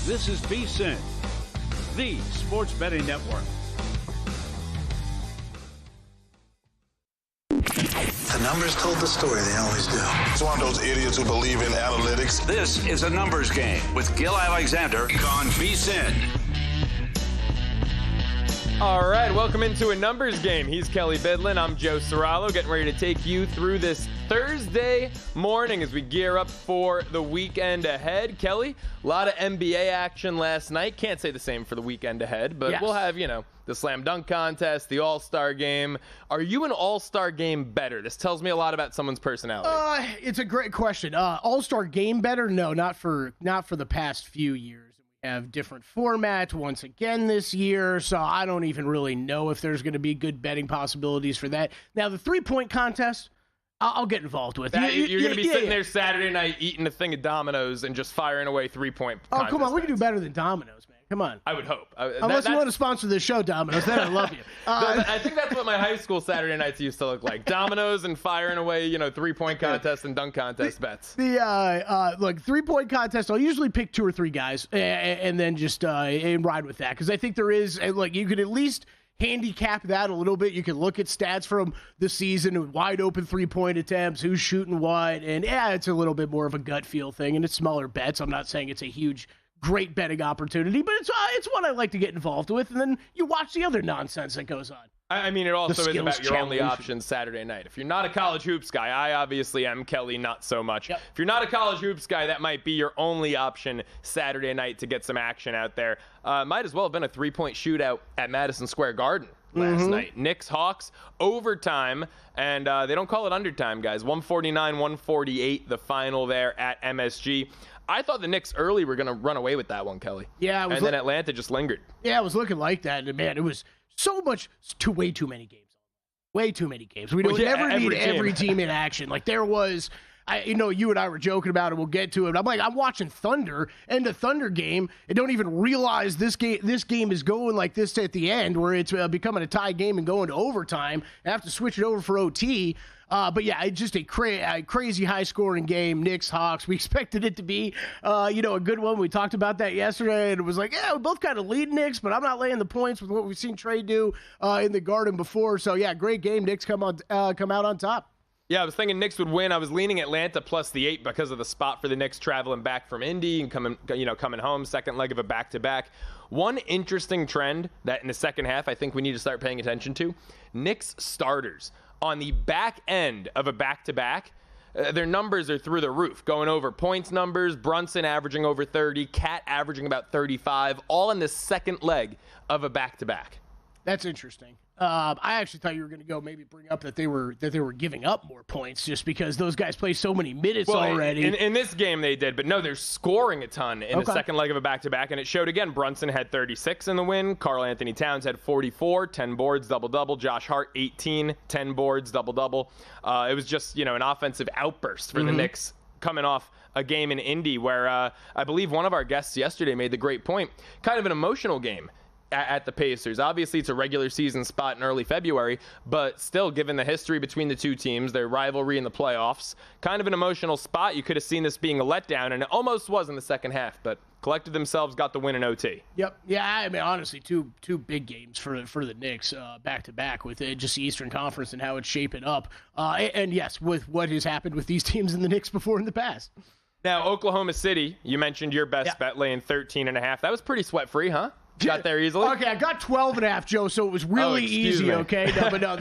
This is VSiN, the sports betting network. The numbers told the story, they always do. It's one of those idiots who believe in analytics. This is a numbers game with Gil Alexander on VSiN. All right, welcome into a numbers game. He's Kelly Bidlin. I'm Joe Serralo, getting ready to take you through this Thursday morning as we gear up for the weekend ahead. Kelly, a lot of NBA action last night. Can't say the same for the weekend ahead, but We'll have, the slam dunk contest, the all-star game. Are you an all-star game better? This tells me a lot about someone's personality. It's a great question. All-star game better? No, not for the past few years. Have different formats once again this year, so I don't even really know if there's going to be good betting possibilities for that. Now, the three-point contest, I'll get involved with. You're going to be sitting there Saturday night eating a thing of Dominoes and just firing away three-point contest. Oh, come on. We can do better than Dominoes, man. Come on. I would hope. Unless you want to sponsor this show, Dominoes, then I love you. I think that's what my high school Saturday nights used to look like. Dominoes and firing away, three-point contest and dunk contest bets. Look, three-point contest, I'll usually pick two or three guys and then just and ride with that. Because I think there is, you could at least handicap that a little bit. You can look at stats from the season, wide open three-point attempts, who's shooting what, and it's a little bit more of a gut feel thing, and it's smaller bets. I'm not saying it's a huge, great betting opportunity, but it's one I like to get involved with, and then you watch the other nonsense that goes on. I mean, it also is about your only option Saturday night. If you're not a college hoops guy, I obviously am. Kelly, not so much. Yep. If you're not a college hoops guy, that might be your only option Saturday night to get some action out there. Might as well have been a three-point shootout at Madison Square Garden last night. Knicks, Hawks, overtime, and they don't call it undertime, guys. 149-148, the final there at MSG. I thought the Knicks early were going to run away with that one, Kelly. Yeah, and then Atlanta just lingered. Yeah, it was looking like that. And, man, it was so much, way too many games. Way too many games. We don't never need every team in action. Like, there was, you and I were joking about it. We'll get to it. I'm watching Thunder, end of Thunder game, and don't even realize this game is going like this at the end, where it's becoming a tie game and going to overtime. I have to switch it over for OT. But yeah, it's just a crazy high-scoring game. Knicks, Hawks. We expected it to be, a good one. We talked about that yesterday, and it was like, we both kind of lead Knicks, but I'm not laying the points with what we've seen Trey do in the Garden before. So yeah, great game. Knicks come out on top. Yeah, I was thinking Knicks would win. I was leaning Atlanta plus the 8 because of the spot for the Knicks traveling back from Indy and coming home, second leg of a back-to-back. One interesting trend that in the second half I think we need to start paying attention to, Knicks starters on the back end of a back-to-back, their numbers are through the roof, going over points numbers, Brunson averaging over 30, Cat averaging about 35, all in the second leg of a back-to-back. That's interesting. I actually thought you were going to maybe bring up that they were giving up more points just because those guys play so many minutes already. In this game they did, but no, they're scoring a ton in the second leg of a back-to-back, and it showed again. Brunson had 36 in the win. Karl Anthony Towns had 44, 10 boards, double-double. Josh Hart, 18, 10 boards, double-double. It was just, an offensive outburst for the Knicks coming off a game in Indy where I believe one of our guests yesterday made the great point, kind of an emotional game at the Pacers. Obviously, it's a regular season spot in early February, but still, given the history between the two teams, their rivalry in the playoffs, kind of an emotional spot. You could have seen this being a letdown, and it almost was in the second half, but collected themselves, got the win in OT. Yep. Yeah, I mean, honestly, two big games for the Knicks back-to-back with just the Eastern Conference and how it's shaping up. And yes, with what has happened with these teams and the Knicks before in the past. Now, Oklahoma City, you mentioned your best bet laying 13.5. That was pretty sweat-free, huh? Got there easily? Okay, I got 12.5, Joe, so it was really easy, okay? No, but no,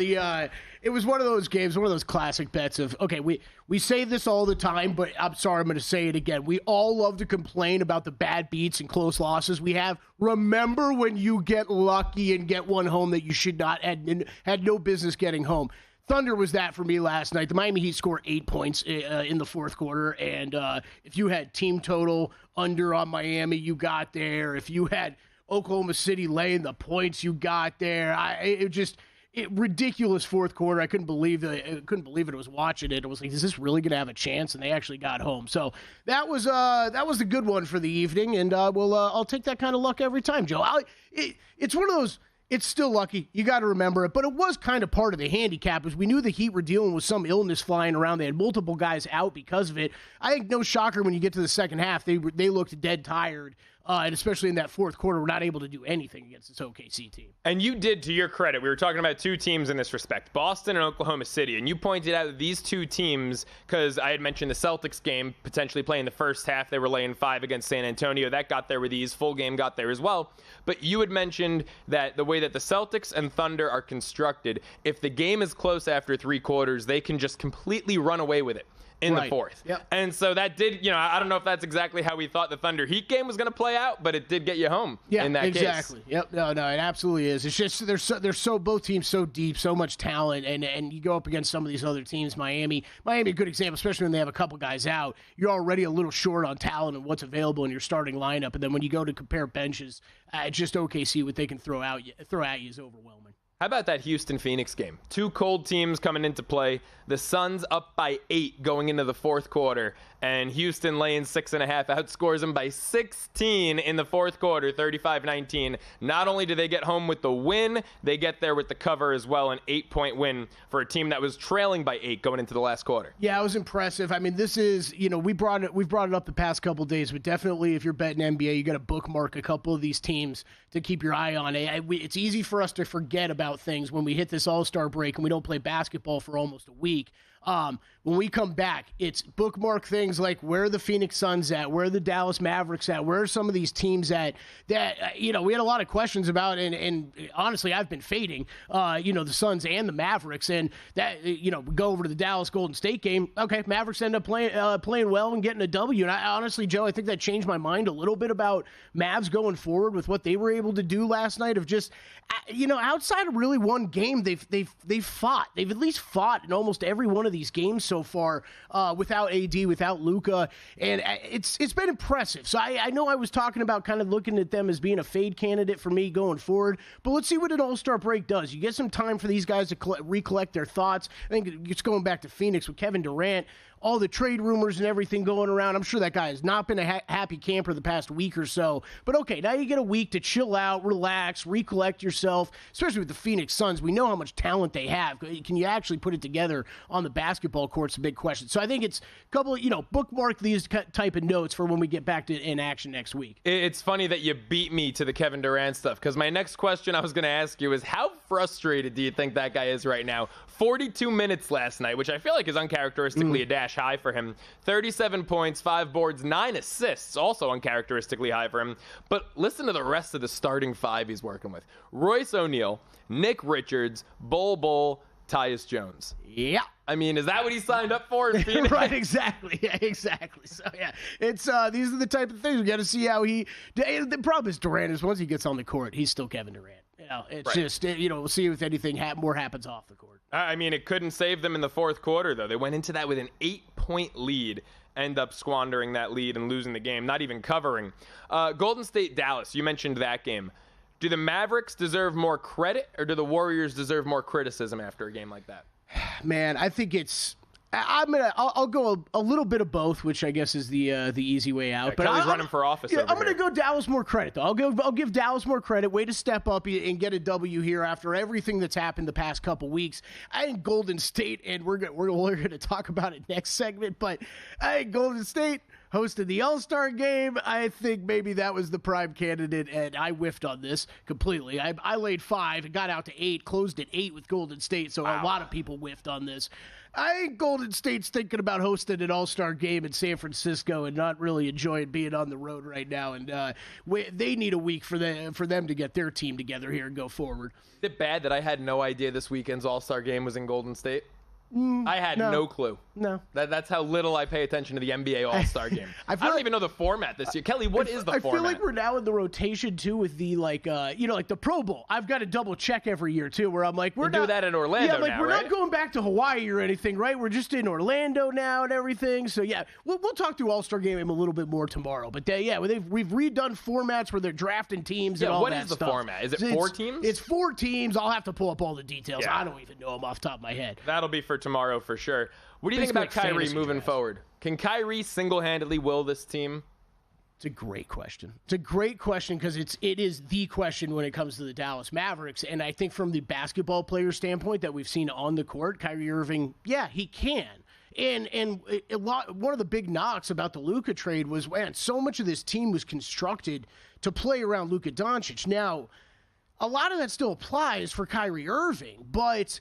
it was one of those games, one of those classic bets of, okay, we say this all the time, but I'm sorry, I'm going to say it again. We all love to complain about the bad beats and close losses we have. Remember when you get lucky and get one home that you should not, had no business getting home. Thunder was that for me last night. The Miami Heat scored 8 points in the fourth quarter, and if you had team total under on Miami, you got there. If you had Oklahoma City laying the points, you got there. Ridiculous fourth quarter. I couldn't believe it. I was watching it. I was like, is this really going to have a chance? And they actually got home. So that was the good one for the evening. And I'll take that kind of luck every time, Joe. It's one of those. It's still lucky. You got to remember it. But it was kind of part of the handicap, as we knew the Heat were dealing with some illness flying around. They had multiple guys out because of it. I think no shocker when you get to the second half. They looked dead tired and especially in that fourth quarter, we're not able to do anything against this OKC team. And you did, to your credit. We were talking about two teams in this respect, Boston and Oklahoma City, and you pointed out that these two teams, because I had mentioned the Celtics game potentially playing the first half, they were laying 5 against San Antonio. That got there with ease. Full game got there as well. But you had mentioned that the way that the Celtics and Thunder are constructed, if the game is close after 3 quarters, they can just completely run away with it in the fourth. Yep. And so that did, I don't know if that's exactly how we thought the Thunder Heat game was going to play out, but it did get you home in that case. Exactly. Yep. No, it absolutely is. It's just they're so both teams so deep, so much talent, and you go up against some of these other teams. Miami, a good example, especially when they have a couple guys out. You're already a little short on talent and what's available in your starting lineup, and then when you go to compare benches, just OKC, what they can throw at you is overwhelming. How about that Houston-Phoenix game? 2 cold teams coming into play. The Suns up by 8 going into the fourth quarter, and Houston laying 6.5 outscores them by 16 in the fourth quarter, 35-19. Not only do they get home with the win, they get there with the cover as well, an 8-point win for a team that was trailing by 8 going into the last quarter. Yeah, it was impressive. I mean, this is, we've brought it up the past couple days, but definitely if you're betting NBA, you got to bookmark a couple of these teams to keep your eye on. It's easy for us to forget about things when we hit this All-Star break and we don't play basketball for almost a week. When we come back, it's bookmark things like where are the Phoenix Suns at? Where are the Dallas Mavericks at? Where are some of these teams at that, we had a lot of questions about, and honestly, I've been fading, the Suns and the Mavericks, and that, we go over to the Dallas Golden State game. Okay, Mavericks end up playing well and getting a W, and I honestly, Joe, I think that changed my mind a little bit about Mavs going forward with what they were able to do last night of just, outside of really one game, they've fought. They've at least fought in almost every one of these games so far without AD, without Luka, and it's been impressive. So I know I was talking about kind of looking at them as being a fade candidate for me going forward, but let's see what an All-Star break does. You get some time for these guys to recollect their thoughts. I think it's going back to Phoenix with Kevin Durant, all the trade rumors and everything going around. I'm sure that guy has not been a happy camper the past week or so. But okay, now you get a week to chill out, relax, recollect yourself, especially with the Phoenix Suns. We know how much talent they have. Can you actually put it together on the basketball court? It's a big question. So I think it's a couple of, bookmark these type of notes for when we get back to in action next week. It's funny that you beat me to the Kevin Durant stuff, because my next question I was going to ask you is how frustrated do you think that guy is right now? 42 minutes last night, which I feel like is uncharacteristically a dash high for him. 37 points, 5 boards, 9 assists, also uncharacteristically high for him. But listen to the rest of the starting 5 he's working with. Royce O'Neal, Nick Richards, Bol, Tyus Jones. Yeah. I mean, is that what he signed up for in Phoenix? Right, exactly. Yeah, exactly. So, yeah, it's these are the type of things we got to see how he. The problem is Durant is once he gets on the court, he's still Kevin Durant. It's right. Just, we'll see if anything more happens off the court. I mean, it couldn't save them in the fourth quarter, though. They went into that with an 8-point lead, end up squandering that lead and losing the game, not even covering. Golden State, Dallas, you mentioned that game. Do the Mavericks deserve more credit, or do the Warriors deserve more criticism after a game like that? Man, I think it's. I'll go a little bit of both, which I guess is the easy way out. Yeah, but Kelly's running for office. I'm going to go Dallas more credit, though. I'll give Dallas more credit. Way to step up and get a W here after everything that's happened the past couple weeks. I think Golden State, and we're going to talk about it next segment, but I think Golden State hosted the All-Star game. I think maybe that was the prime candidate, and I whiffed on this completely. I laid 5 and got out to 8, closed at 8 with Golden State, so a lot of people whiffed on this. I think Golden State's thinking about hosting an All-Star game in San Francisco and not really enjoying being on the road right now, and they need a week for them to get their team together here and go forward. Is it bad that I had no idea this weekend's All-Star game was in Golden State? I had no clue. No. That's how little I pay attention to the NBA All-Star game. I don't even know the format this year. Kelly, what is the format? I feel like we're now in the rotation, too, with the, like the Pro Bowl. I've got to double check every year, too, where I'm like, we're not. Do that in Orlando now, we're right? not going back to Hawaii or anything, right? We're just in Orlando now and everything. So, yeah, we'll talk through All-Star game a little bit more tomorrow. But, we've redone formats where they're drafting teams and all that stuff. What is the format? Is it 4 teams? It's 4 teams. I'll have to pull up all the details. Yeah. I don't even know them off the top of my head. That'll be for tomorrow for sure. What do you think about Kyrie moving forward? Can Kyrie single-handedly will this team? It's a great question. It's a great question because it is the question when it comes to the Dallas Mavericks. And I think from the basketball player standpoint that we've seen on the court, Kyrie Irving, yeah, he can. And one of the big knocks about the Luka trade was, man, so much of this team was constructed to play around Luka Doncic. Now, a lot of that still applies for Kyrie Irving, but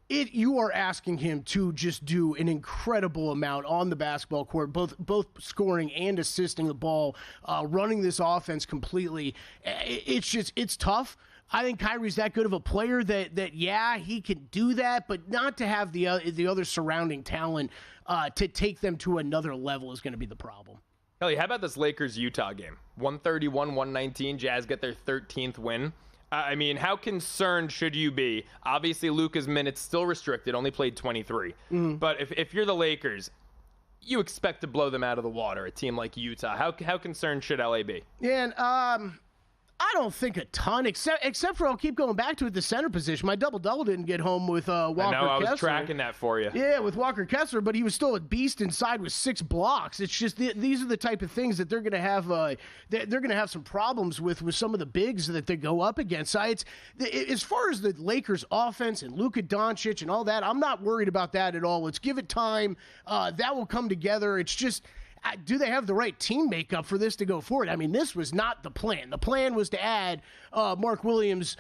you are asking him to just do an incredible amount on the basketball court, both scoring and assisting the ball, running this offense completely. It's tough. I think Kyrie's that good of a player that he can do that, but not to have the other surrounding talent to take them to another level is going to be the problem. Kelly, how about this Lakers-Utah game? 131-119, Jazz get their 13th win. I mean, how concerned should you be? Obviously, Luka's minutes still restricted, only played 23. But if you're the Lakers, you expect to blow them out of the water, a team like Utah. How concerned should LA be? Yeah, and, I don't think a ton, except for I'll keep going back to it, the center position. My double-double didn't get home with Walker Kessler. I know, I was tracking that for you. Yeah, with Walker Kessler, but he was still a beast inside with 6 blocks. It's just these are the type of things that they're going to have. They're going to have some problems with some of the bigs that they go up against. As far as the Lakers' offense and Luka Doncic and all that, I'm not worried about that at all. Let's give it time. That will come together. It's just, do they have the right team makeup for this to go forward? I mean, this was not the plan. The plan was to add Mark Williams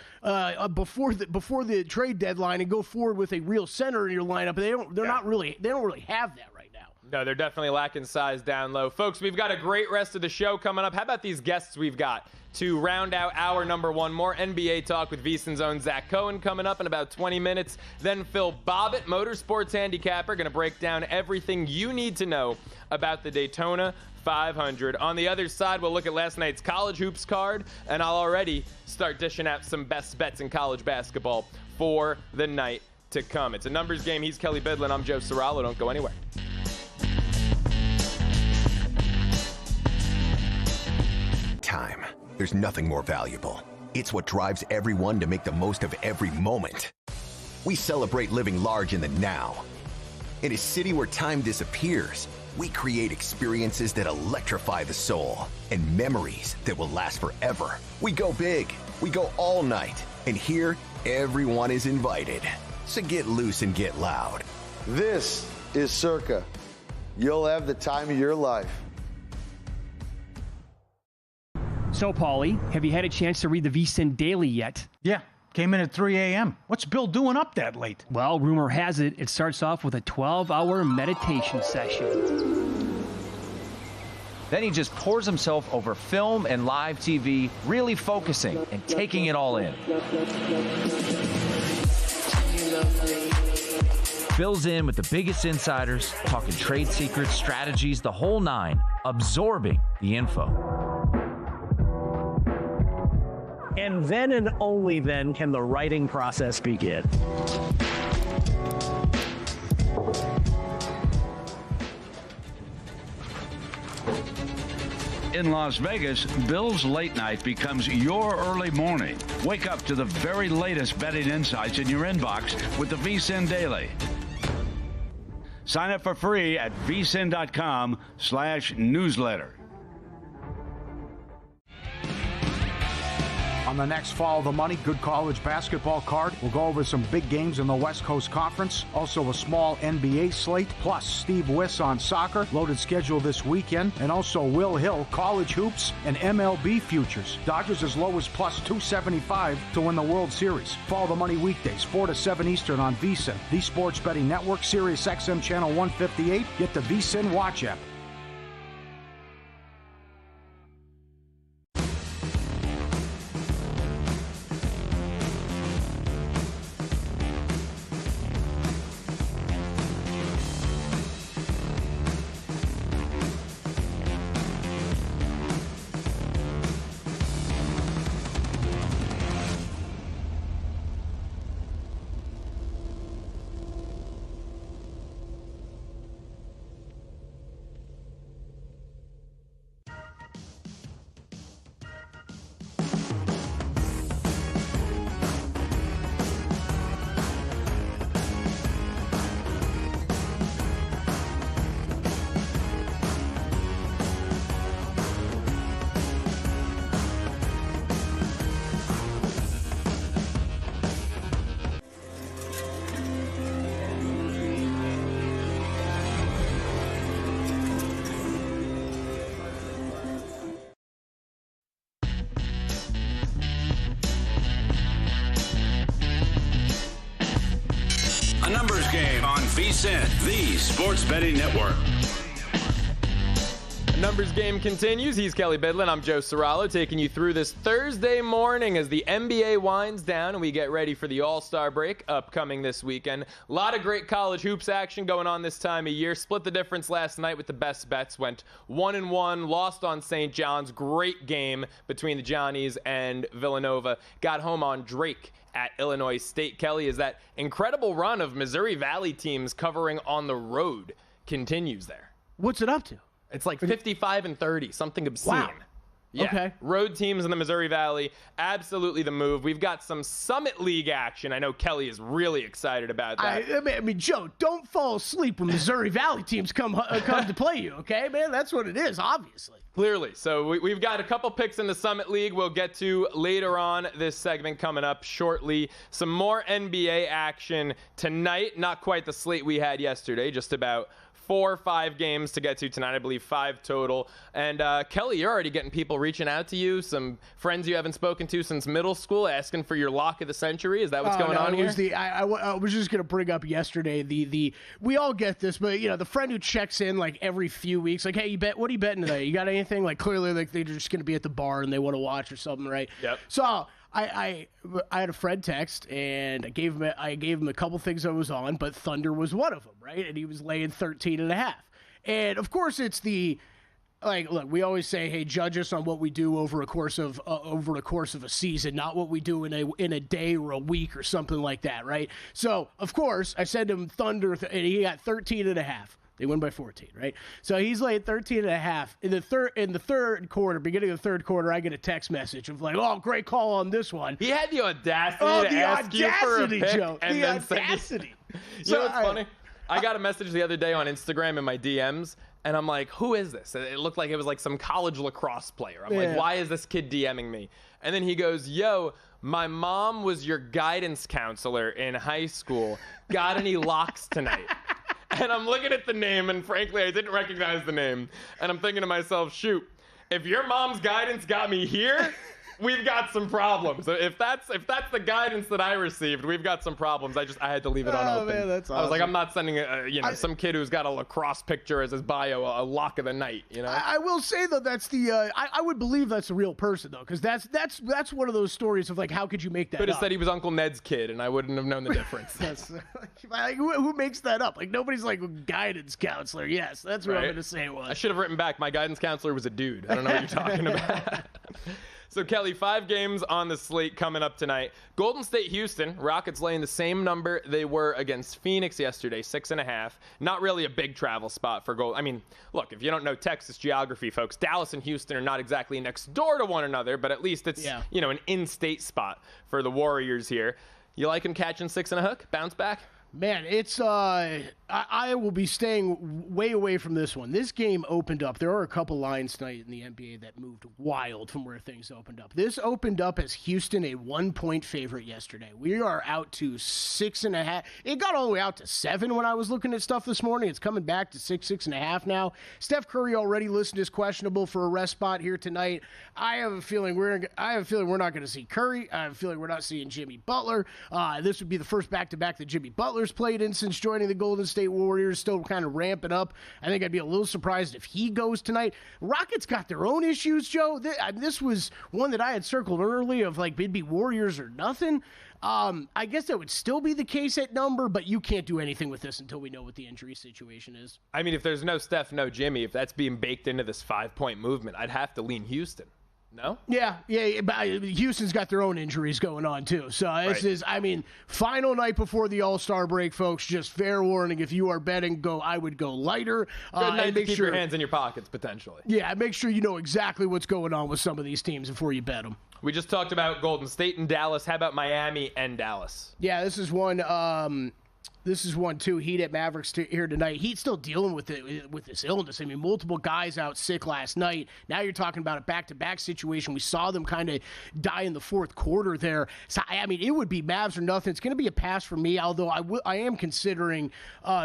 before the trade deadline and go forward with a real center in your lineup. They don't really have that right now. No, they're definitely lacking size down low. Folks, we've got a great rest of the show coming up. How about these guests we've got to round out hour number 1? More NBA talk with VSiN's own Zach Cohen coming up in about 20 minutes. Then Phil Bobbitt, motorsports handicapper, going to break down everything you need to know about the Daytona 500. On the other side, we'll look at last night's college hoops card, and I'll already start dishing out some best bets in college basketball for the night to come. It's a numbers game. He's Kelly Bidlin. I'm Joe Serralo. Don't go anywhere. Time. There's nothing more valuable. It's what drives everyone to make the most of every moment. We celebrate living large in the now. In a city where time disappears, we create experiences that electrify the soul and memories that will last forever. We go big. We go all night. And here, everyone is invited. So get loose and get loud. This is Circa. You'll have the time of your life. So, Paulie, have you had a chance to read the VSiN Daily yet? Yeah, came in at 3 a.m. What's Bill doing up that late? Well, rumor has it starts off with a 12-hour meditation session. Then he just pours himself over film and live TV, really focusing and taking it all in. Bill's in with the biggest insiders, talking trade secrets, strategies, the whole nine, absorbing the info. And then and only then can the writing process begin. In Las Vegas, Bill's late night becomes your early morning. Wake up to the very latest betting insights in your inbox with the VSiN Daily. Sign up for free at vsin.com/newsletter. On the next Follow the Money Good College Basketball card, we'll go over some big games in the West Coast Conference, also a small NBA slate, plus Steve Wiss on soccer, loaded schedule this weekend, and also Will Hill, college hoops, and MLB futures. Dodgers as low as plus 275 to win the World Series. Follow the Money weekdays, 4 to 7 Eastern on VSiN, the Sports Betting Network, Sirius XM Channel 158. Get the VSiN Watch app. Game on VSiN, the Sports Betting Network. Numbers game continues. He's Kelly Bidlin. I'm Joe Serralo, taking you through this Thursday morning as the NBA winds down and we get ready for the All-Star break upcoming this weekend. A lot of great college hoops action going on this time of year. Split the difference last night with the best bets. Went 1-1, lost on St. John's. Great game between the Johnnies and Villanova. Got home on Drake at Illinois State. Kelly, is that incredible run of Missouri Valley teams covering on the road continues there? What's it up to? It's like 55-30, something obscene. Wow. Yeah. Okay. Road teams in the Missouri Valley, absolutely the move. We've got some Summit League action. I know Kelly is really excited about that. I mean, Joe, don't fall asleep when Missouri Valley teams come to play you, okay, man? That's what it is, obviously. Clearly. So we've got a couple picks in the Summit League we'll get to later on this segment coming up shortly. Some more NBA action tonight. Not quite the slate we had yesterday, just about 4 or 5 games to get to tonight. I believe 5 total. And Kelly, you're already getting people reaching out to you, some friends you haven't spoken to since middle school, asking for your lock of the century. Is that what's going on here? I was just going to bring up yesterday we all get this, but the friend who checks in like every few weeks, like, hey, what are you betting today? You got anything? Like clearly like they're just going to be at the bar and they want to watch or something, right? Yep. So I had a friend text and I gave him a couple things I was on, but Thunder was one of them, right? And he was laying 13.5. And of course it's look, we always say, hey, judge us on what we do over a course of a season, not what we do in a day or a week or something like that, right? So of course I sent him Thunder and he got 13.5. They win by 14, right? So he's laid 13.5. In the third quarter, beginning of the third quarter, I get a text message of like, oh, great call on this one. He had the audacity to ask you for a pick, Joe. And the then audacity. You know what's funny? I got a message the other day on Instagram in my DMs, and I'm like, who is this? It looked like it was like some college lacrosse player. I'm like, why is this kid DMing me? And then he goes, yo, my mom was your guidance counselor in high school. Got any locks tonight? And I'm looking at the name, and frankly, I didn't recognize the name. And I'm thinking to myself, shoot, if your mom's guidance got me here, we've got some problems. If that's the guidance that I received, we've got some problems. I had to leave it unopened. Man, that's awesome. I was like, I'm not sending some kid who's got a lacrosse picture as his bio a lock of the night. I will say though that's I would believe that's a real person though, because that's one of those stories of like, how could you make that Could have up? said he was Uncle Ned's kid, and I wouldn't have known the difference. Like, who makes that up? Like nobody's like guidance counselor. Yes, that's what I'm going to say it was. I should have written back. My guidance counselor was a dude. I don't know what you're talking about. So, Kelly, 5 games on the slate coming up tonight. Golden State, Houston. Rockets laying the same number they were against Phoenix yesterday, 6.5. Not really a big travel spot for Golden. I mean, look, if you don't know Texas geography, folks, Dallas and Houston are not exactly next door to one another, but at least it's, an in-state spot for the Warriors here. You like them catching 6 and a hook? Bounce back? Man, it's I will be staying way away from this one. This game opened up. There are a couple lines tonight in the NBA that moved wild from where things opened up. This opened up as Houston a 1-point favorite yesterday. We are out to 6.5. It got all the way out to 7 when I was looking at stuff this morning. It's coming back to 6.5 now. Steph Curry already listed as questionable for a rest spot here tonight. I have a feeling we're not going to see Curry. I have a feeling we're not seeing Jimmy Butler. This would be the first back-to-back that Jimmy Butler's played in since joining the Golden State Warriors, still kind of ramping up. I think I'd be a little surprised if he goes tonight. Rockets got their own issues, Joe. This was one that I had circled early of like it'd be Warriors or nothing. I guess that would still be the case at number, but you can't do anything with this until we know what the injury situation is. I mean, if there's no Steph, no Jimmy, if that's being baked into this 5-point movement, I'd have to lean Houston. No? Yeah, but Houston's got their own injuries going on, too. So this is, final night before the All-Star break, folks. Just fair warning, if you are betting, I would go lighter. Good night to keep your hands in your pockets, potentially. Yeah, make sure you know exactly what's going on with some of these teams before you bet them. We just talked about Golden State and Dallas. How about Miami and Dallas? Yeah, this is one... This is one, too. Heat at Mavericks here tonight. Heat's still dealing with this illness. I mean, multiple guys out sick last night. Now you're talking about a back-to-back situation. We saw them kind of die in the fourth quarter there. So, it would be Mavs or nothing. It's going to be a pass for me, although I am considering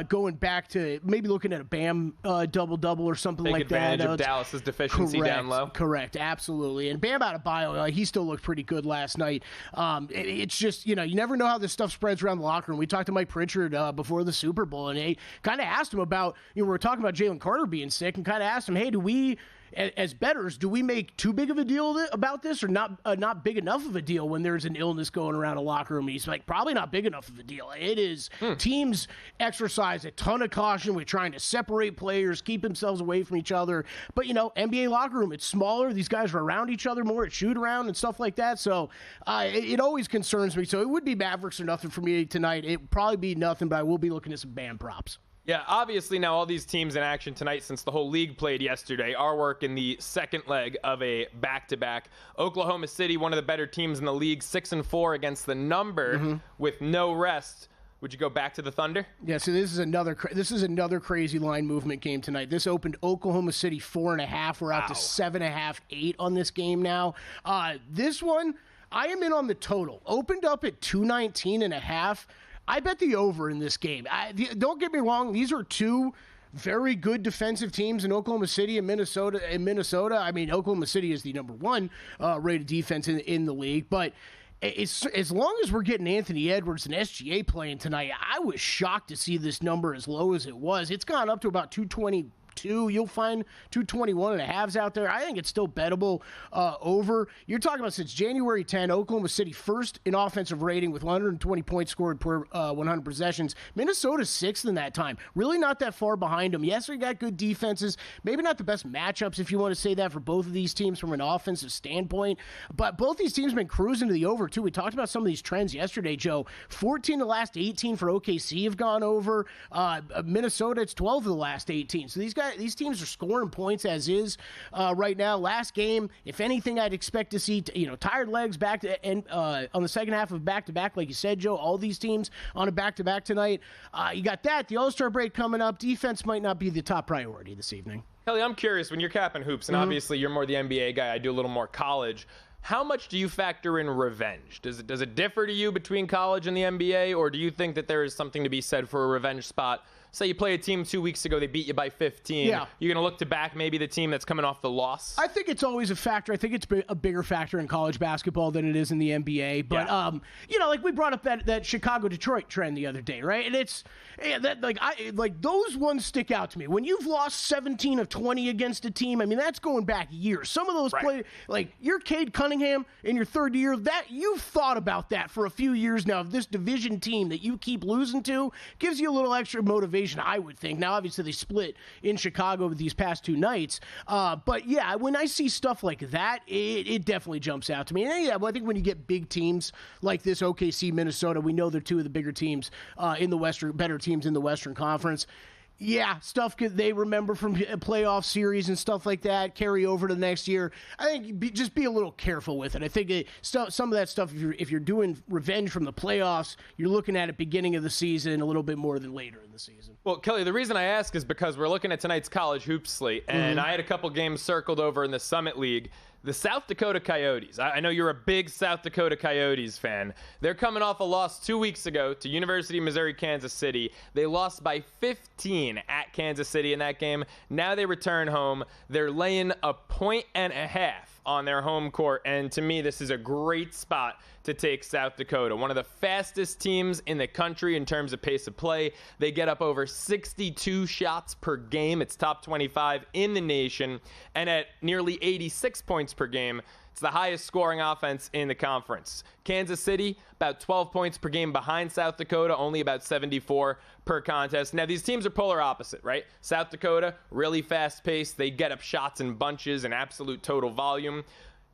going back to maybe looking at a Bam double-double or something like that. Take advantage of Dallas's deficiency down low. Correct, absolutely. And Bam Adebayo, he still looked pretty good last night. It's just, you never know how this stuff spreads around the locker room. We talked to Mike Pritchard record before the Super Bowl, and they kind of asked him about, we were talking about Jalen Carter being sick, and kind of asked him, hey, do we, as bettors, do we make too big of a deal about this, or not big enough of a deal when there's an illness going around a locker room? He's like, probably not big enough of a deal. It is. Teams exercise a ton of caution with trying to separate players, keep themselves away from each other. But, NBA locker room, it's smaller. These guys are around each other more at shoot around and stuff like that. So it always concerns me. So it would be Mavericks or nothing for me tonight. It would probably be nothing, but I will be looking at some band props. Yeah, obviously now all these teams in action tonight since the whole league played yesterday are working the second leg of a back-to-back. Oklahoma City, one of the better teams in the league, 6-4 against the number with no rest. Would you go back to the Thunder? Yeah, so this is another crazy line movement game tonight. This opened Oklahoma City 4.5. We're out to 7.5, 8 on this game now. This one, I am in on the total. Opened up at 219.5. I bet the over in this game. Don't get me wrong; these are two very good defensive teams in Oklahoma City and Minnesota. I mean, Oklahoma City is the number one rated defense in the league. But as long as we're getting Anthony Edwards and SGA playing tonight, I was shocked to see this number as low as it was. It's gone up to about 222. You'll find 221.5s out there. I think it's still bettable over. You're talking about since January 10, Oklahoma City first in offensive rating with 120 points scored per 100 possessions. Minnesota's sixth in that time. Really not that far behind them. Yes, they got good defenses. Maybe not the best matchups, if you want to say that, for both of these teams from an offensive standpoint. But both these teams have been cruising to the over, too. We talked about some of these trends yesterday, Joe. 14 of the last 18 for OKC have gone over. Minnesota, it's 12 of the last 18. So these teams are scoring points as is right now. Last game, if anything, I'd expect to see tired legs back to on the second half of back-to-back, like you said, Joe. All these teams on a back-to-back tonight. You got that. The All-Star break coming up. Defense might not be the top priority this evening. Kelly, I'm curious, when you're capping hoops, and obviously you're more the NBA guy, I do a little more college. How much do you factor in revenge? Does it differ to you between college and the NBA, or do you think that there is something to be said for a revenge spot? Say you play a team 2 weeks ago, they beat you by 15. Yeah. You're going to look to back maybe the team that's coming off the loss? I think it's always a factor. I think it's a bigger factor in college basketball than it is in the NBA. But, like we brought up that Chicago-Detroit trend the other day, right? And it's those ones stick out to me. When you've lost 17 of 20 against a team, I mean, that's going back years. Some of those play, like you're Cade Cunningham in your third year, that you've thought about that for a few years now. This division team that you keep losing to gives you a little extra motivation, I would think. Now, obviously, they split in Chicago these past two nights. But, yeah, when I see stuff like that, it definitely jumps out to me. And, yeah, well, I think when you get big teams like this, OKC, Minnesota, we know they're two of the bigger teams in the Western, better teams in the Western Conference. Yeah, stuff they remember from playoff series and stuff like that carry over to the next year. I think just be a little careful with it. I think some of that stuff, if you're doing revenge from the playoffs, you're looking at it beginning of the season a little bit more than later in the season. Well, Kelly, the reason I ask is because we're looking at tonight's college hoops slate, and I had a couple games circled over in the Summit League. The South Dakota Coyotes. I know you're a big South Dakota Coyotes fan. They're coming off a loss 2 weeks ago to University of Missouri, Kansas City. They lost by 15 at Kansas City in that game. Now they return home. They're laying 1.5 points on their home court, and to me, this is a great spot to take South Dakota. One of the fastest teams in the country in terms of pace of play. They get up over 62 shots per game. It's top 25 in the nation, and at nearly 86 points per game, it's the highest scoring offense in the conference. Kansas City, about 12 points per game behind South Dakota, only about 74 per contest. Now, these teams are polar opposite, right? South Dakota, really fast-paced. They get up shots in bunches and absolute total volume.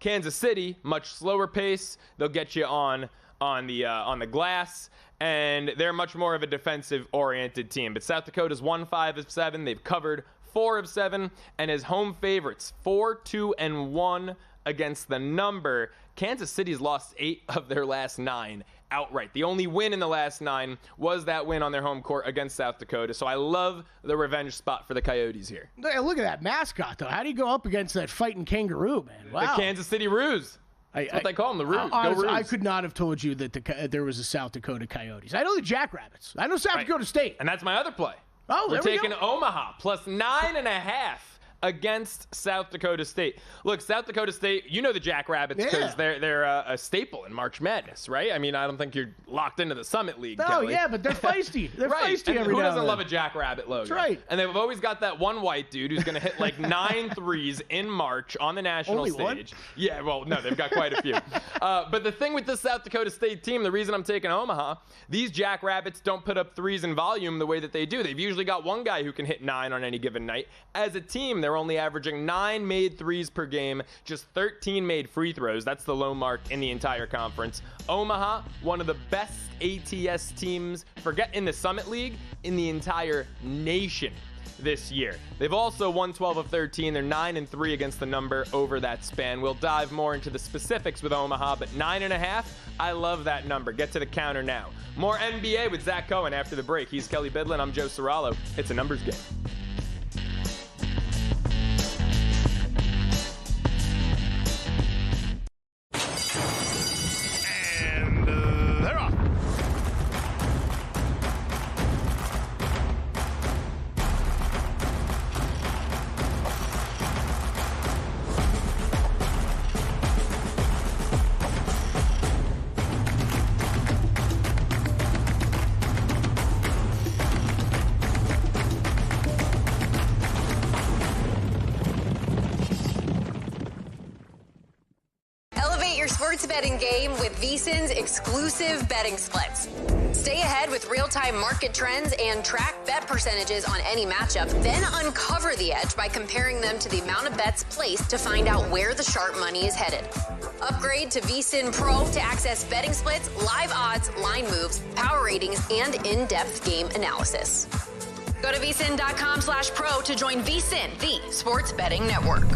Kansas City, much slower pace. They'll get you on the glass, and they're much more of a defensive-oriented team. But South Dakota's won 5 of 7. They've covered 4 of 7, and as home favorites, 4-2-1 against the number. Kansas City's lost 8 of their last 9 outright. The only win in the last 9 was that win on their home court against South Dakota. So I love the revenge spot for the Coyotes here. Hey, look at that mascot, though. How do you go up against that fighting kangaroo, man? Wow. The Kansas City Roos. That's what they call them, the Roos. Go Roos. I could not have told you that there was a South Dakota Coyotes. I know the Jackrabbits. I know South Dakota State. And that's my other play. Oh, we're taking Omaha plus 9.5 against South Dakota State. Look, South Dakota State, you know the Jackrabbits because they're a staple in March Madness, right? I mean, I don't think you're locked into the Summit League, No, Kelly. yeah, but they're feisty. They're feisty and every who now doesn't and love then. a Jackrabbit logo? That's right. And they've always got that one white dude who's going to hit like 9 threes in March on the national Only stage. one? Yeah, well, no, they've got quite a few. But the thing with the South Dakota State team, the reason I'm taking Omaha, these Jackrabbits don't put up threes in volume the way that they do. They've usually got one guy who can hit 9 on any given night. As a team, they're only averaging 9 made threes per game, just 13 made free throws. That's the low mark in the entire conference. Omaha, one of the best ATS teams, forget in the Summit League, in the entire nation this year. They've also won 12 of 13. They're 9-3 against the number over that span. We'll dive more into the specifics with Omaha, but 9.5, I love that number. Get to the counter now. More NBA with Zach Cohen after the break. He's Kelly Bidlin. I'm Joe Serralo. It's a numbers game. They're off. Elevate your sports betting game with VSiN's exclusive betting splits. Stay ahead with real-time market trends and track bet percentages on any matchup, then uncover the edge by comparing them to the amount of bets placed to find out where the sharp money is headed. Upgrade to VSiN Pro to access betting splits, live odds, line moves, power ratings, and in-depth game analysis. Go to vsin.com/pro to join VSiN, the sports betting network.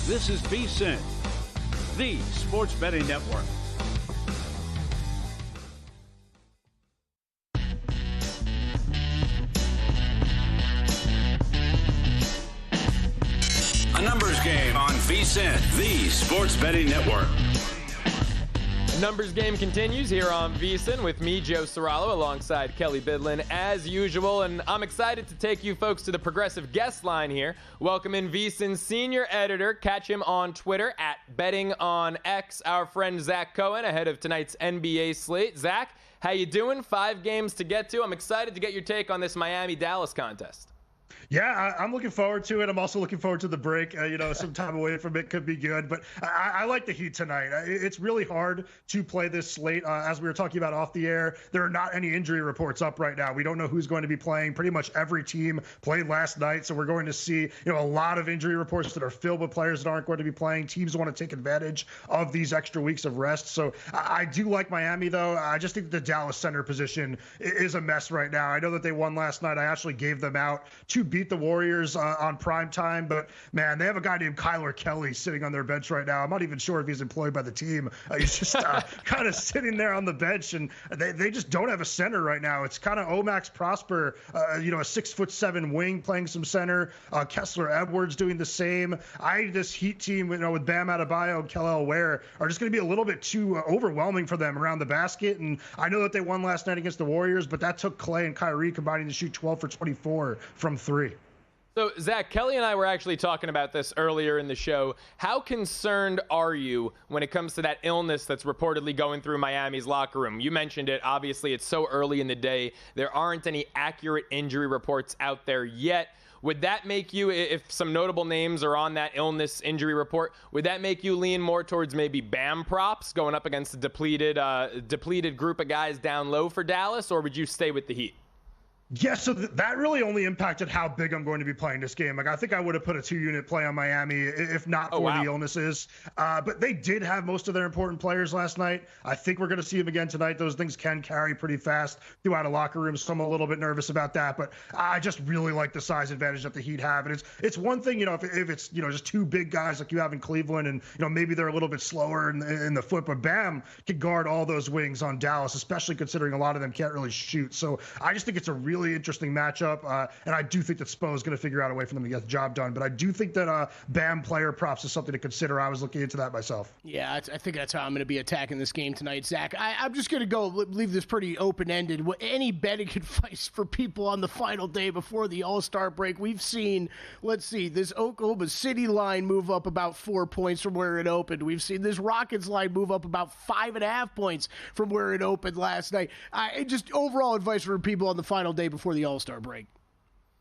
This is VSiN, the Sports Betting Network. A numbers game on VSiN, the Sports Betting Network. The numbers game continues here on VSiN with me, Joe Serralo, alongside Kelly Bidlin, as usual. And I'm excited to take you folks to the progressive guest line here. Welcome in VSiN's senior editor. Catch him on Twitter at BettingOnX, our friend Zach Cohen, ahead of tonight's NBA slate. Zach, how you doing? 5 games to get to. I'm excited to get your take on this Miami-Dallas contest. Yeah, I'm looking forward to it. I'm also looking forward to the break. Some time away from it could be good. But I like the Heat tonight. It's really hard to play this slate. As we were talking about off the air, there are not any injury reports up right now. We don't know who's going to be playing. Pretty much every team played last night. So we're going to see a lot of injury reports that are filled with players that aren't going to be playing. Teams want to take advantage of these extra weeks of rest. So I do like Miami, though. I just think the Dallas center position is a mess right now. I know that they won last night. I actually gave them out to beat the Warriors on prime time, but man, they have a guy named Kyler Kelly sitting on their bench right now. I'm not even sure if he's employed by the team. He's just kind of sitting there on the bench, and they just don't have a center right now. It's kind of Omax Prosper, a 6'7" wing playing some center. Kessler Edwards doing the same. This Heat team, with Bam Adebayo and Kelly Ware are just going to be a little bit too overwhelming for them around the basket. And I know that they won last night against the Warriors, but that took Clay and Kyrie combining to shoot 12 for 24 from 3. So, Zach, Kelly and I were actually talking about this earlier in the show. How concerned are you when it comes to that illness that's reportedly going through Miami's locker room? You mentioned it. Obviously, it's so early in the day. There aren't any accurate injury reports out there yet. Would that make you, if some notable names are on that illness injury report, would that make you lean more towards maybe Bam props going up against a depleted group of guys down low for Dallas, or would you stay with the Heat? Yeah, so that really only impacted how big I'm going to be playing this game. Like, I think I would have put a 2-unit play on Miami if not for the illnesses. But they did have most of their important players last night. I think we're going to see them again tonight. Those things can carry pretty fast throughout a locker room, so I'm a little bit nervous about that. But I just really like the size advantage that the Heat have. And it's one thing, if it's, just 2 big guys like you have in Cleveland and, maybe they're a little bit slower in the foot. But Bam can guard all those wings on Dallas, especially considering a lot of them can't really shoot. So I just think it's a really interesting matchup, and I do think that Spo is going to figure out a way for them to get the job done. But I do think that Bam player props is something to consider. I was looking into that myself. Yeah, I think that's how I'm going to be attacking this game tonight, Zach. I'm just going to leave this pretty open-ended. Any betting advice for people on the final day before the All-Star break? We've seen, this Oklahoma City line move up about 4 points from where it opened. We've seen this Rockets line move up about 5.5 points from where it opened last night. Just overall advice for people on the final day before the All-Star break.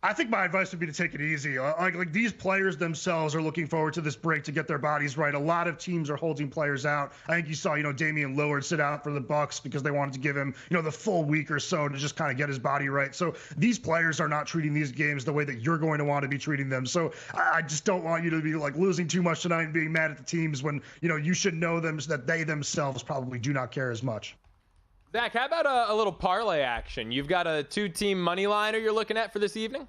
I think my advice would be to take it easy. Like these players themselves are looking forward to this break to get their bodies right. A lot of teams are holding players out. I think you saw, Damian Lillard sit out for the Bucks because they wanted to give him, the full week or so to just kind of get his body right. So these players are not treating these games the way that you're going to want to be treating them. So I just don't want you to be losing too much tonight and being mad at the teams when, you should know them that they themselves probably do not care as much. Zach, how about a little parlay action? You've got a 2-team money liner you're looking at for this evening?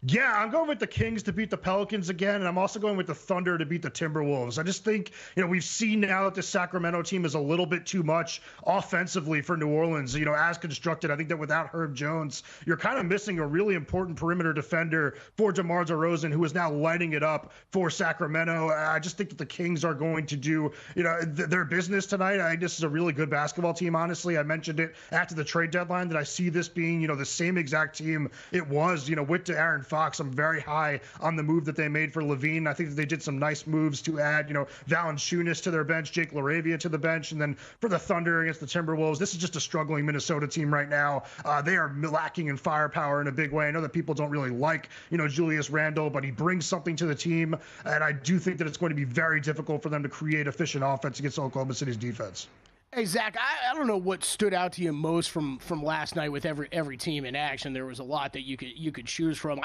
Yeah, I'm going with the Kings to beat the Pelicans again, and I'm also going with the Thunder to beat the Timberwolves. I just think, we've seen now that the Sacramento team is a little bit too much offensively for New Orleans, as constructed. I think that without Herb Jones, you're kind of missing a really important perimeter defender for DeMar DeRozan, who is now lighting it up for Sacramento. I just think that the Kings are going to do, their business tonight. I think this is a really good basketball team, honestly. I mentioned it after the trade deadline that I see this being, the same exact team it was, with Aaron Fox. I'm very high on the move that they made for Levine. I think that they did some nice moves to add, Valanciunas to their bench, Jake LaRavia to the bench. And then for the Thunder against the Timberwolves, this is just a struggling Minnesota team right now. They are lacking in firepower in a big way. I know that people don't really like, Julius Randle, but he brings something to the team. And I do think that it's going to be very difficult for them to create efficient offense against Oklahoma City's defense. Hey, Zach, I don't know what stood out to you most from last night with every team in action. There was a lot that you could choose from.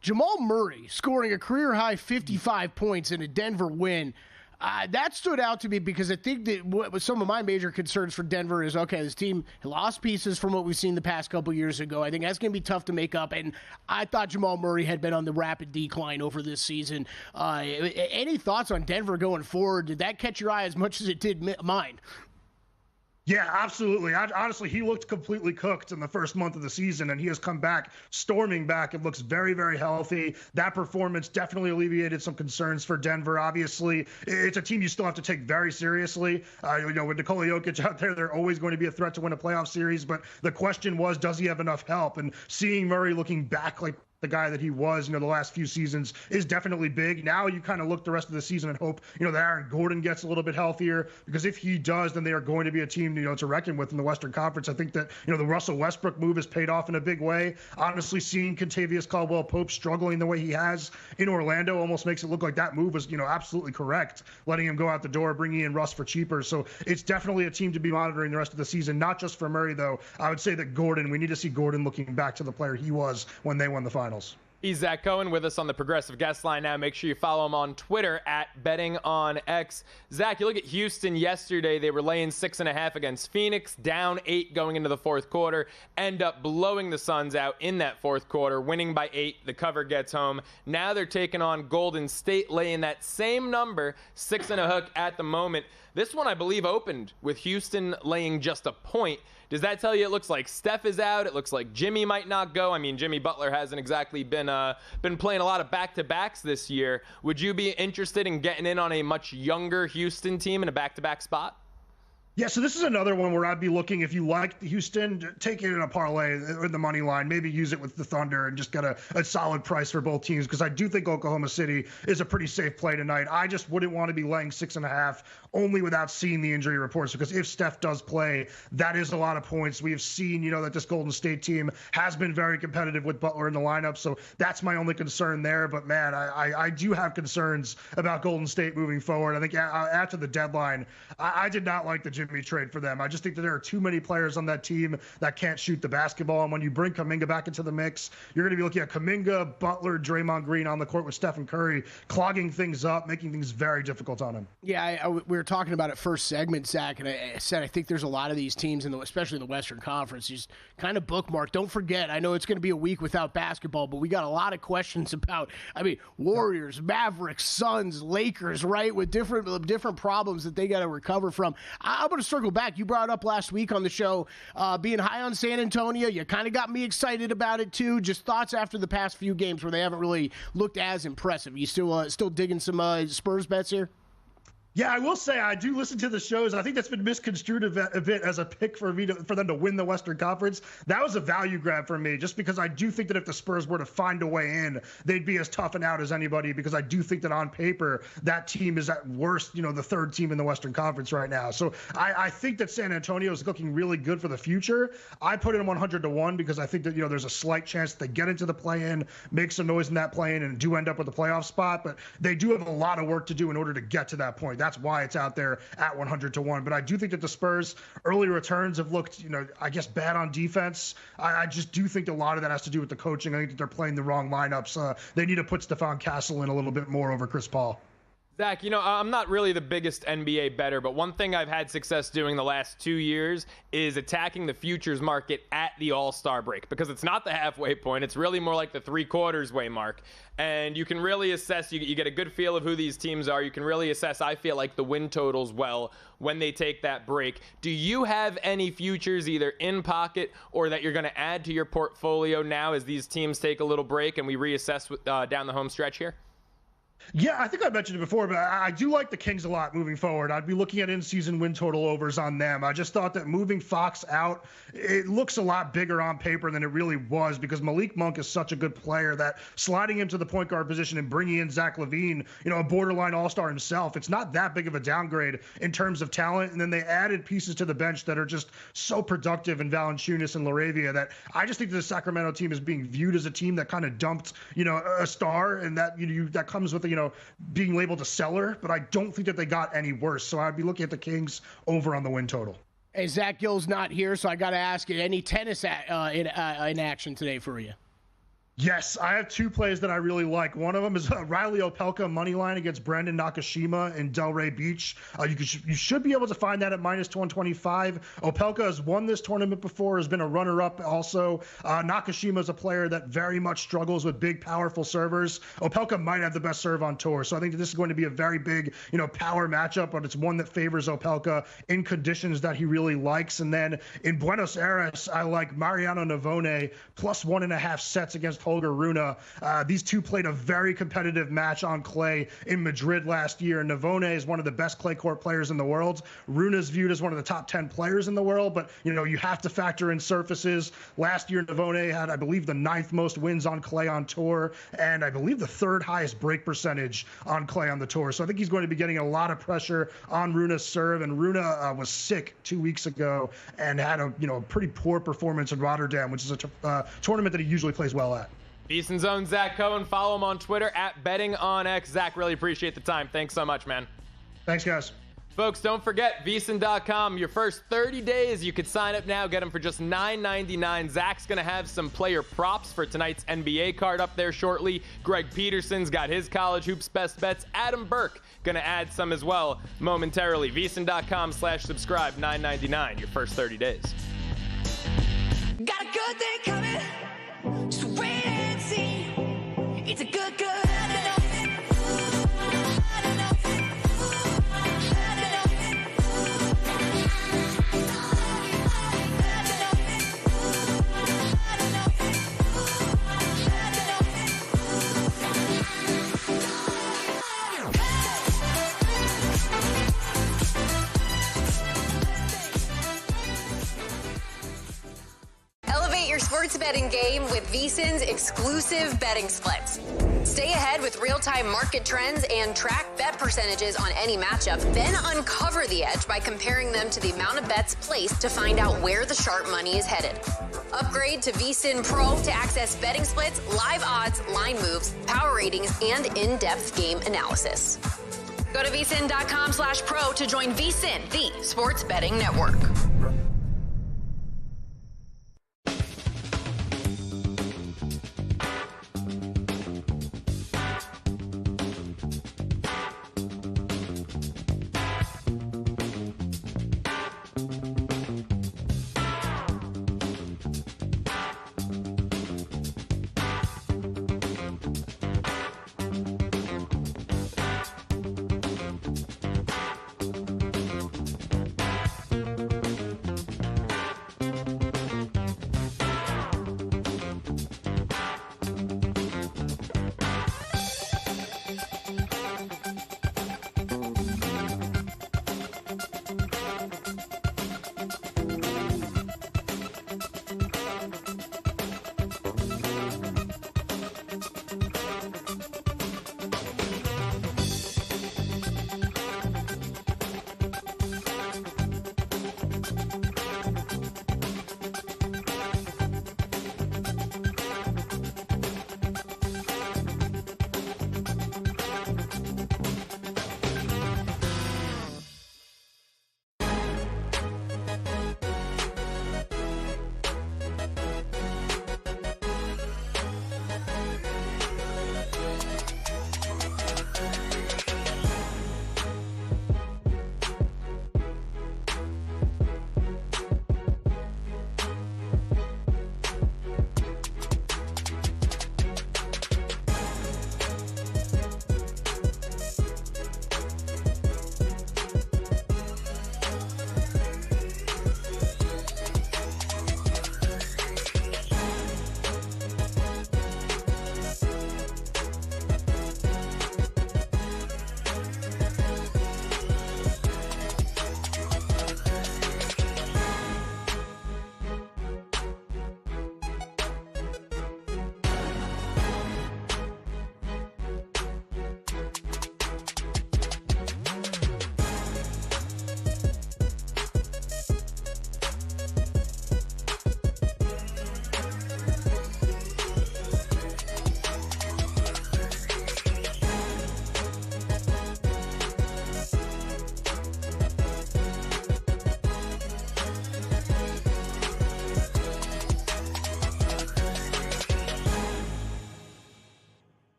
Jamal Murray scoring a career-high 55 points in a Denver win. That stood out to me because I think that what was some of my major concerns for Denver is, okay, this team lost pieces from what we've seen the past couple years ago. I think that's going to be tough to make up, and I thought Jamal Murray had been on the rapid decline over this season. Any thoughts on Denver going forward? Did that catch your eye as much as it did mine? Yeah, absolutely. Honestly, he looked completely cooked in the first month of the season, and he has come back, storming back. It looks very, very healthy. That performance definitely alleviated some concerns for Denver. Obviously, it's a team you still have to take very seriously. With Nikola Jokic out there, they're always going to be a threat to win a playoff series. But the question was, does he have enough help? And seeing Murray looking back like the guy that he was, the last few seasons is definitely big. Now you kind of look the rest of the season and hope, that Aaron Gordon gets a little bit healthier, because if he does, then they are going to be a team, to reckon with in the Western Conference. I think that, the Russell Westbrook move has paid off in a big way. Honestly, seeing Kentavious Caldwell-Pope struggling the way he has in Orlando almost makes it look like that move was, absolutely correct, letting him go out the door, bringing in Russ for cheaper. So it's definitely a team to be monitoring the rest of the season, not just for Murray, though. I would say that we need to see Gordon looking back to the player he was when they won the finals. He's Zach Cohen with us on the Progressive Guest Line now. Make sure you follow him on Twitter at BettingOnX. Zach, you look at Houston yesterday. They were laying 6.5 against Phoenix, down 8 going into the fourth quarter, end up blowing the Suns out in that fourth quarter, winning by 8. The cover gets home. Now they're taking on Golden State, laying that same number, 6.5 at the moment. This one, I believe, opened with Houston laying just a point. Does that tell you it looks like Steph is out? It looks like Jimmy might not go. I mean, Jimmy Butler hasn't exactly been playing a lot of back-to-backs this year. Would you be interested in getting in on a much younger Houston team in a back-to-back spot? Yeah, so this is another one where I'd be looking, if you like Houston, take it in a parlay in the money line, maybe use it with the Thunder and just get a solid price for both teams, because I do think Oklahoma City is a pretty safe play tonight. I just wouldn't want to be laying 6.5 only without seeing the injury reports, because if Steph does play, that is a lot of points. We have seen, that this Golden State team has been very competitive with Butler in the lineup, so that's my only concern there. But, man, I do have concerns about Golden State moving forward. I think after the deadline, I did not like the Jimmy trade for them. I just think that there are too many players on that team that can't shoot the basketball. And when you bring Kuminga back into the mix, you're going to be looking at Kuminga, Butler, Draymond Green on the court with Stephen Curry, clogging things up, making things very difficult on him. Yeah, we were talking about it first segment, Zach, and I said I think there's a lot of these teams, especially in the Western Conference, just kind of bookmark. Don't forget, I know it's going to be a week without basketball, but we got a lot of questions about, Warriors, Mavericks, Suns, Lakers, right, with different problems that they got to recover from. I'm going to circle back. You brought up last week on the show being high on San Antonio. You kind of got me excited about it too. Just thoughts after the past few games where they haven't really looked as impressive. You still digging some Spurs bets here? Yeah, I will say I do listen to the shows. I think that's been misconstrued a bit as a pick for them to win the Western Conference. That was a value grab for me, just because I do think that if the Spurs were to find a way in, they'd be as tough and out as anybody, because I do think that on paper, that team is at worst, the third team in the Western Conference right now. So I think that San Antonio is looking really good for the future. I put in 100-1 because I think that, there's a slight chance that they get into the play-in, make some noise in that play-in, and do end up with a playoff spot. But they do have a lot of work to do in order to get to that point. That's why it's out there at 100-1. But I do think that the Spurs' early returns have looked, bad on defense. I just do think a lot of that has to do with the coaching. I think that they're playing the wrong lineups. They need to put Stephon Castle in a little bit more over Chris Paul. Zach, I'm not really the biggest NBA bettor, but one thing I've had success doing the last 2 years is attacking the futures market at the All-Star break, because it's not the halfway point. It's really more like the three-quarters way mark. And you can really assess, you get a good feel of who these teams are. You can really assess, I feel like, the win totals well when they take that break. Do you have any futures either in pocket or that you're going to add to your portfolio now as these teams take a little break and we reassess down the home stretch here? Yeah, I think I mentioned it before, but I do like the Kings a lot moving forward. I'd be looking at in-season win total overs on them. I just thought that moving Fox out, it looks a lot bigger on paper than it really was, because Malik Monk is such a good player that sliding him to the point guard position and bringing in Zach LaVine, a borderline all-star himself, it's not that big of a downgrade in terms of talent. And then they added pieces to the bench that are just so productive in Valanciunas and LaRavia that I just think that the Sacramento team is being viewed as a team that kind of dumped, a star, and that that comes with being labeled a seller, but I don't think that they got any worse. So I'd be looking at the Kings over on the win total. Hey, Zach Gill's not here, so I got to ask you, any tennis in action today for you? Yes, I have two plays that I really like. One of them is Riley Opelka money line against Brandon Nakashima in Delray Beach. You should be able to find that at -125. Opelka has won this tournament before, has been a runner-up also. Nakashima is a player that very much struggles with big, powerful servers. Opelka might have the best serve on tour, so I think this is going to be a very big, power matchup, but it's one that favors Opelka in conditions that he really likes. And then in Buenos Aires, I like Mariano Navone +1.5 sets against Holger Rune. These two played a very competitive match on clay in Madrid last year. Navone is one of the best clay court players in the world. Rune is viewed as one of the top 10 players in the world, but you have to factor in surfaces. Last year, Navone had, I believe, the 9th most wins on clay on tour, and I believe the 3rd highest break percentage on clay on the tour. So I think he's going to be getting a lot of pressure on Rune's serve, and Rune was sick 2 weeks ago and had a pretty poor performance in Rotterdam, which is a tournament that he usually plays well at. VSiN's own Zach Cohen. Follow him on Twitter @BettingOnX. Zach, really appreciate the time. Thanks so much, man. Thanks, guys. Folks, don't forget, VSiN.com. Your first 30 days, you could sign up now. Get them for just $9.99. Zach's going to have some player props for tonight's NBA card up there shortly. Greg Peterson's got his college hoops best bets. Adam Burke going to add some as well momentarily. VSiN.com/subscribe, $9.99. Your first 30 days. Got a good thing coming. Just wait and see. It's a good. Sports betting game with VSiN's exclusive betting splits. Stay ahead with real-time market trends and track bet percentages on any matchup, then uncover the edge by comparing them to the amount of bets placed to find out where the sharp money is headed. Upgrade to VSiN Pro to access betting splits, live odds, line moves, power ratings, and in-depth game analysis. Go to VSiN.com/pro to join VSiN, the sports betting network.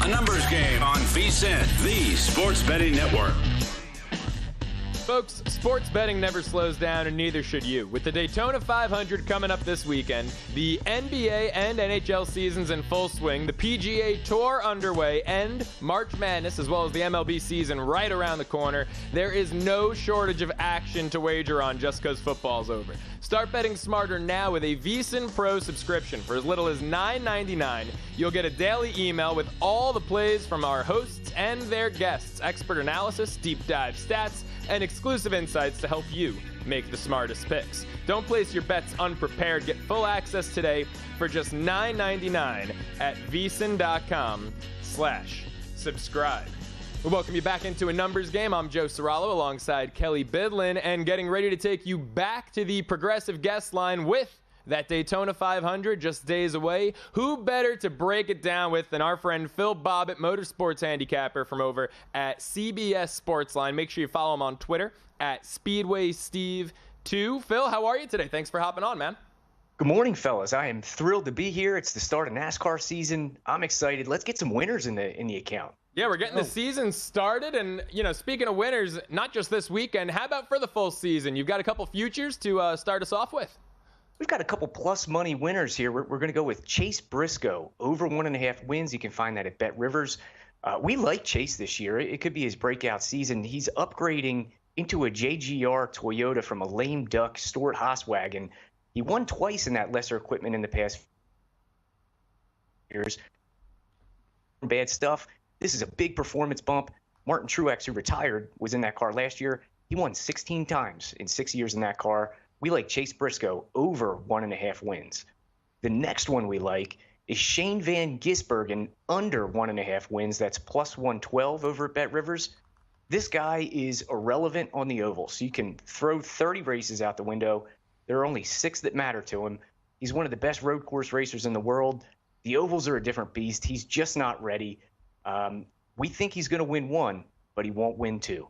A numbers game on VSiN, the sports betting network. Folks, sports betting never slows down, and neither should you. With the Daytona 500 coming up this weekend, the NBA and NHL seasons in full swing, the PGA Tour underway, and March Madness, as well as the MLB season right around the corner, there is no shortage of action to wager on just because football's over. Start betting smarter now with a VSiN Pro subscription. For as little as $9.99, you'll get a daily email with all the plays from our hosts and their guests, expert analysis, deep dive stats, and exclusive insights to help you make the smartest picks. Don't place your bets unprepared. Get full access today for just $9.99 at vsin.com/subscribe. We welcome you back into a numbers game. I'm Joe Serralo alongside Kelly Bidlin, and getting ready to take you back to the progressive guest line with that Daytona 500 just days away. Who better to break it down with than our friend Phil Bobbitt, motorsports handicapper from over at CBS Sportsline. Make sure you follow him on Twitter at SpeedwaySteve2. Phil, how are you today? Thanks for hopping on, man. Good morning, fellas. I am thrilled to be here. It's the start of NASCAR season. I'm excited. Let's get some winners in the account. Yeah, we're getting the season started, and, speaking of winners, not just this weekend, how about for the full season? You've got a couple futures to start us off with. We've got a couple plus money winners here. We're going to go with Chase Briscoe, over 1.5 wins. You can find that at Bet Rivers. We like Chase this year. It could be his breakout season. He's upgrading into a JGR Toyota from a lame duck Stewart-Haas wagon. He won twice in that lesser equipment in the past years. Bad stuff. This is a big performance bump. Martin Truex, who retired, was in that car last year. He won 16 times in 6 years in that car. We like Chase Briscoe over 1.5 wins. The next one we like is Shane Van Gisbergen under 1.5 wins. That's plus 112 over at Bet Rivers. This guy is irrelevant on the oval, so you can throw 30 races out the window. There are only 6 that matter to him. He's one of the best road course racers in the world. The ovals are a different beast. He's just not ready. We think he's going to win 1, but he won't win 2.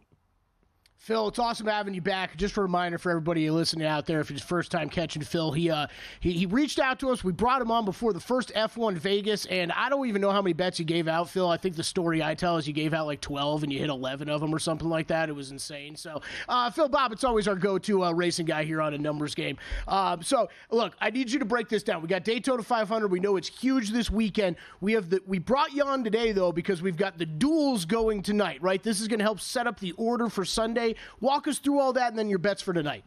Phil, it's awesome having you back. Just a reminder for everybody listening out there, if it's first time catching Phil, he reached out to us. We brought him on before the first F1 Vegas, and I don't even know how many bets he gave out, Phil. I think the story I tell is you gave out like 12 and you hit 11 of them or something like that. It was insane. So, Phil Bobbitt's always our go-to racing guy here on a numbers game. So, look, I need you to break this down. We got Daytona 500. We know it's huge this weekend. We brought you on today, though, because we've got the duels going tonight, right? This is going to help set up the order for Sunday. Walk us through all that and then your bets for tonight.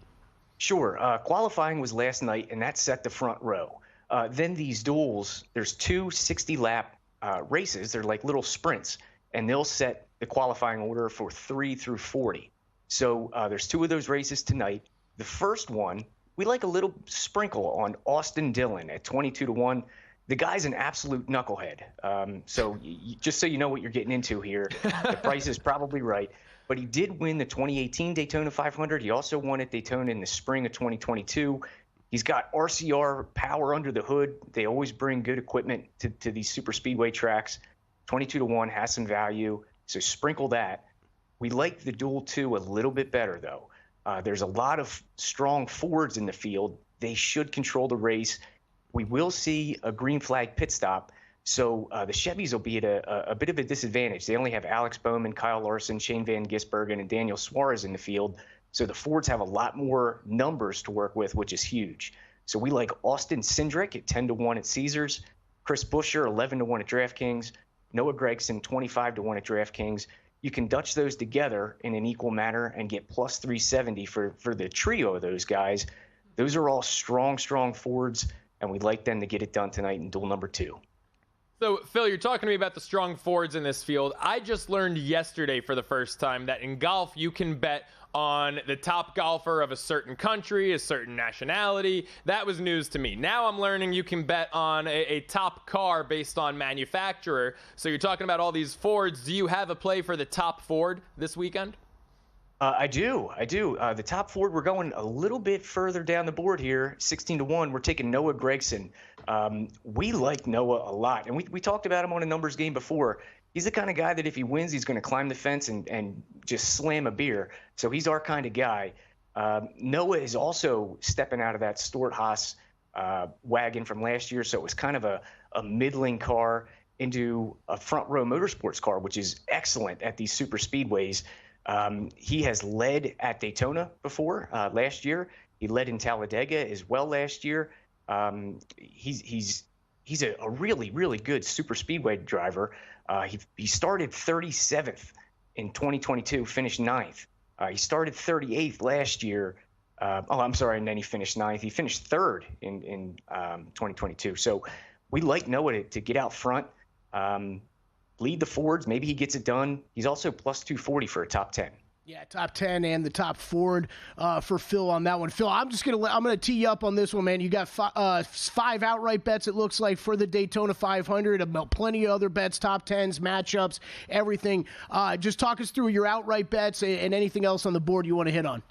Sure. Qualifying was last night, and that set the front row. Then these duels, there's 2 60-lap races. They're like little sprints, and they'll set the qualifying order for 3 through 40. So there's 2 of those races tonight. The first one, we like a little sprinkle on Austin Dillon at 22-1. The guy's an absolute knucklehead. So just so you know what you're getting into here, the price is probably right. But he did win the 2018 Daytona 500. He also won at Daytona in the spring of 2022. He's got RCR power under the hood. They always bring good equipment to these super speedway tracks. 22-1 has some value, so sprinkle that. We like the Duel 2 a little bit better, though. There's a lot of strong Fords in the field. They should control the race. We will see a green flag pit stop. So the Chevys will be at a bit of a disadvantage. They only have Alex Bowman, Kyle Larson, Shane Van Gisbergen, and Daniel Suarez in the field. So the Fords have a lot more numbers to work with, which is huge. So we like Austin Cindric at 10-1 at Caesars, Chris Buescher 11-1 at DraftKings, Noah Gragson 25-1 at DraftKings. You can Dutch those together in an equal manner and get plus 370 for the trio of those guys. Those are all strong Fords, and we'd like them to get it done tonight in duel number 2. So, Phil, you're talking to me about the strong Fords in this field. I just learned yesterday for the first time that in golf you can bet on the top golfer of a certain country, a certain nationality. That was news to me. Now I'm learning you can bet on a top car based on manufacturer. So you're talking about all these Fords. Do you have a play for the top Ford this weekend? I do. The top Ford, we're going a little bit further down the board here, 16-1. We're taking Noah Gragson. We like Noah a lot, and we talked about him on a numbers game before. He's the kind of guy that if he wins, he's going to climb the fence and just slam a beer. So he's our kind of guy. Noah is also stepping out of that Stewart-Haas wagon from last year, so it was kind of a middling car. into a front row motorsports car, which is excellent at these super speedways. He has led at Daytona before last year. He led in Talladega as well last year. He's a really, really good super speedway driver. He started 37th in 2022, finished 9th. He started 38th last year. And then he finished 9th. He finished 3rd in 2022. So we like Noah to get out front, lead the Fords. Maybe he gets it done. He's also plus 240 for a top 10. Yeah, top 10 and the top Ford for Phil on that one. Phil, I'm gonna tee you up on this one, man. You got 5 outright bets, it looks like, for the Daytona 500. About plenty of other bets, top 10s, matchups, everything. Just talk us through your outright bets and anything else on the board you want to hit on.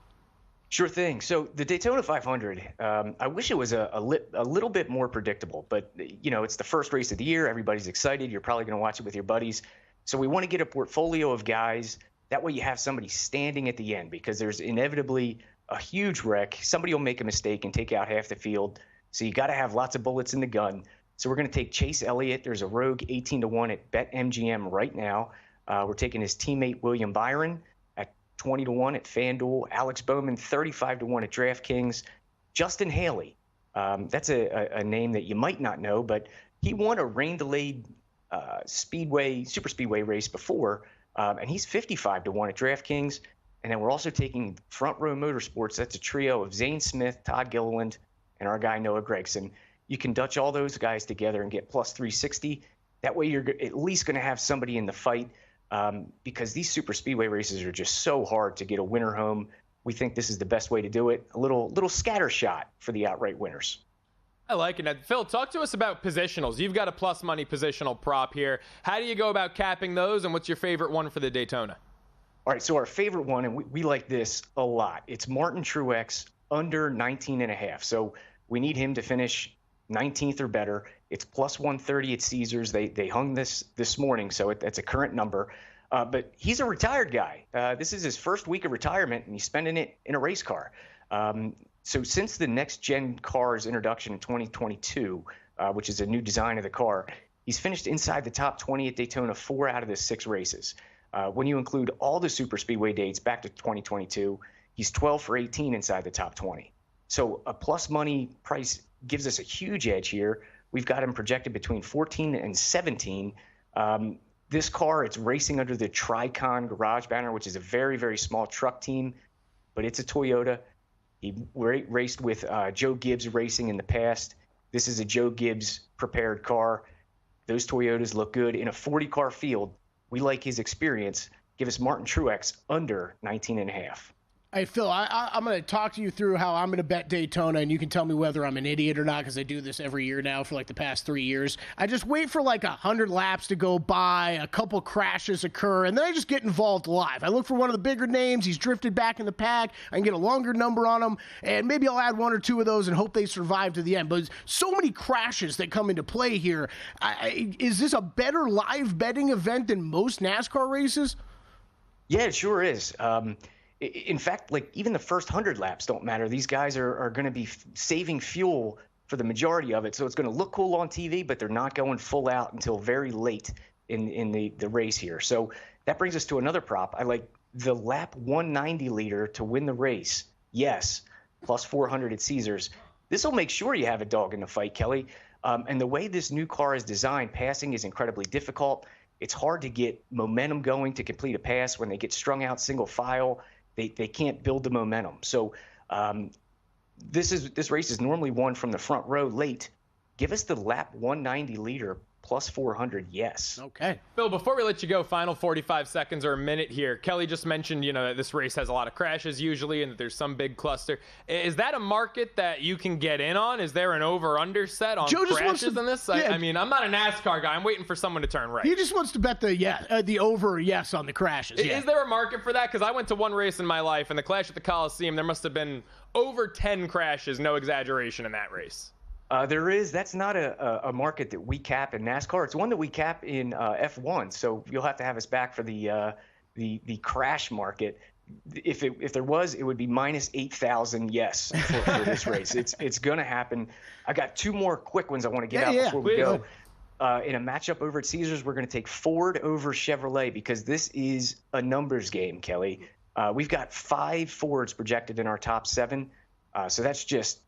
Sure thing. So the Daytona 500, I wish it was a little bit more predictable, but it's the first race of the year. Everybody's excited. You're probably going to watch it with your buddies. So we want to get a portfolio of guys. That way you have somebody standing at the end, because there's inevitably a huge wreck. Somebody will make a mistake and take out half the field. So you got to have lots of bullets in the gun. So we're going to take Chase Elliott. There's a rogue 18-1 at BetMGM right now. We're taking his teammate William Byron at 20-1 at FanDuel. Alex Bowman 35-1 at DraftKings. Justin Haley. That's a name that you might not know, but he won a rain-delayed super speedway race before. And he's 55-1 at DraftKings. And then we're also taking Front Row Motorsports. That's a trio of Zane Smith, Todd Gilliland, and our guy Noah Gragson. You can Dutch all those guys together and get plus 360. That way you're at least going to have somebody in the fight, because these super speedway races are just so hard to get a winner home. We think this is the best way to do it. A little scatter shot for the outright winners. I like it. Now, Phil, talk to us about positionals. You've got a plus money positional prop here. How do you go about capping those, and what's your favorite one for the Daytona? All right, so our favorite one, and we like this a lot, it's Martin Truex under 19.5. So we need him to finish 19th or better. It's plus 130 at Caesars. They hung this morning, so that's a current number. But he's a retired guy. This is his first week of retirement, and he's spending it in a race car. So since the next-gen car's introduction in 2022, which is a new design of the car, he's finished inside the top 20 at Daytona 4 out of the 6 races. When you include all the super speedway dates back to 2022, he's 12 for 18 inside the top 20. So a plus money price gives us a huge edge here. We've got him projected between 14 and 17. This car, it's racing under the Tricon Garage banner, which is a very, very small truck team, but it's a Toyota. He raced with Joe Gibbs Racing in the past. This is a Joe Gibbs prepared car. Those Toyotas look good. In a 40-car field, we like his experience. Give us Martin Truex under 19.5. Hey, Phil, I'm going to talk to you through how I'm going to bet Daytona, and you can tell me whether I'm an idiot or not, because I do this every year now for like the past 3 years. I just wait for like 100 laps to go by, a couple crashes occur, and then I just get involved live. I look for one of the bigger names. He's drifted back in the pack. I can get a longer number on him, and maybe I'll add 1 or 2 of those and hope they survive to the end. But so many crashes that come into play here. Is this a better live betting event than most NASCAR races? Yeah, it sure is. In fact, like even the first 100 laps don't matter. These guys are going to be saving fuel for the majority of it. So it's going to look cool on TV, but they're not going full out until very late in the race here. So that brings us to another prop. I like the lap 190 leader to win the race. Yes, plus 400 at Caesars. This will make sure you have a dog in the fight, Kelly. And the way this new car is designed, passing is incredibly difficult. It's hard to get momentum going to complete a pass when they get strung out single file. They can't build the momentum. So this race is normally won from the front row late. Give us the lap 190 leader plus 400, yes. Okay. Phil, before we let you go, final 45 seconds or a minute here. Kelly just mentioned, that this race has a lot of crashes usually and that there's some big cluster. Is that a market that you can get in on? Is there an over-under set on crashes in this? Yeah. I mean, I'm not a NASCAR guy. I'm waiting for someone to turn right. He just wants to bet the over yes on the crashes. Yeah. Is there a market for that? Because I went to one race in my life, and the Clash at the Coliseum, there must have been over 10 crashes, no exaggeration, in that race. There is. That's not a market that we cap in NASCAR. It's one that we cap in F1. So you'll have to have us back for the crash market. If there was, it would be minus 8,000 yes for this race. It's going to happen. I got 2 more quick ones I want to get out before we go. In a matchup over at Caesars, we're going to take Ford over Chevrolet because this is a numbers game, Kelly. We've got 5 Fords projected in our top 7. So that's just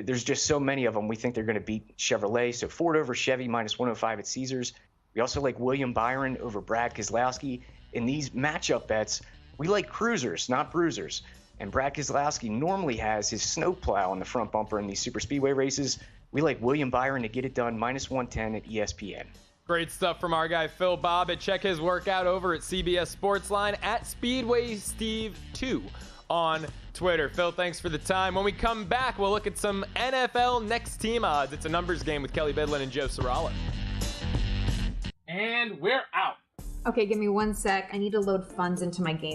there's just so many of them. We think they're going to beat Chevrolet. So Ford over Chevy minus 105 at Caesars. We also like William Byron over Brad Keselowski. In these matchup bets, we like cruisers, not bruisers. And Brad Keselowski normally has his snowplow on the front bumper in these super speedway races. We like William Byron to get it done, minus 110 at ESPN. Great stuff from our guy Phil Bobbitt. Check his workout over at CBS Sportsline at Speedway Steve 2 on Twitter. Phil, thanks for the time. When we come back, we'll look at some NFL next team odds. It's a numbers game with Kelly Bidlin and Joe Sorala. And we're out. Okay, give me 1 sec. I need to load funds into my game.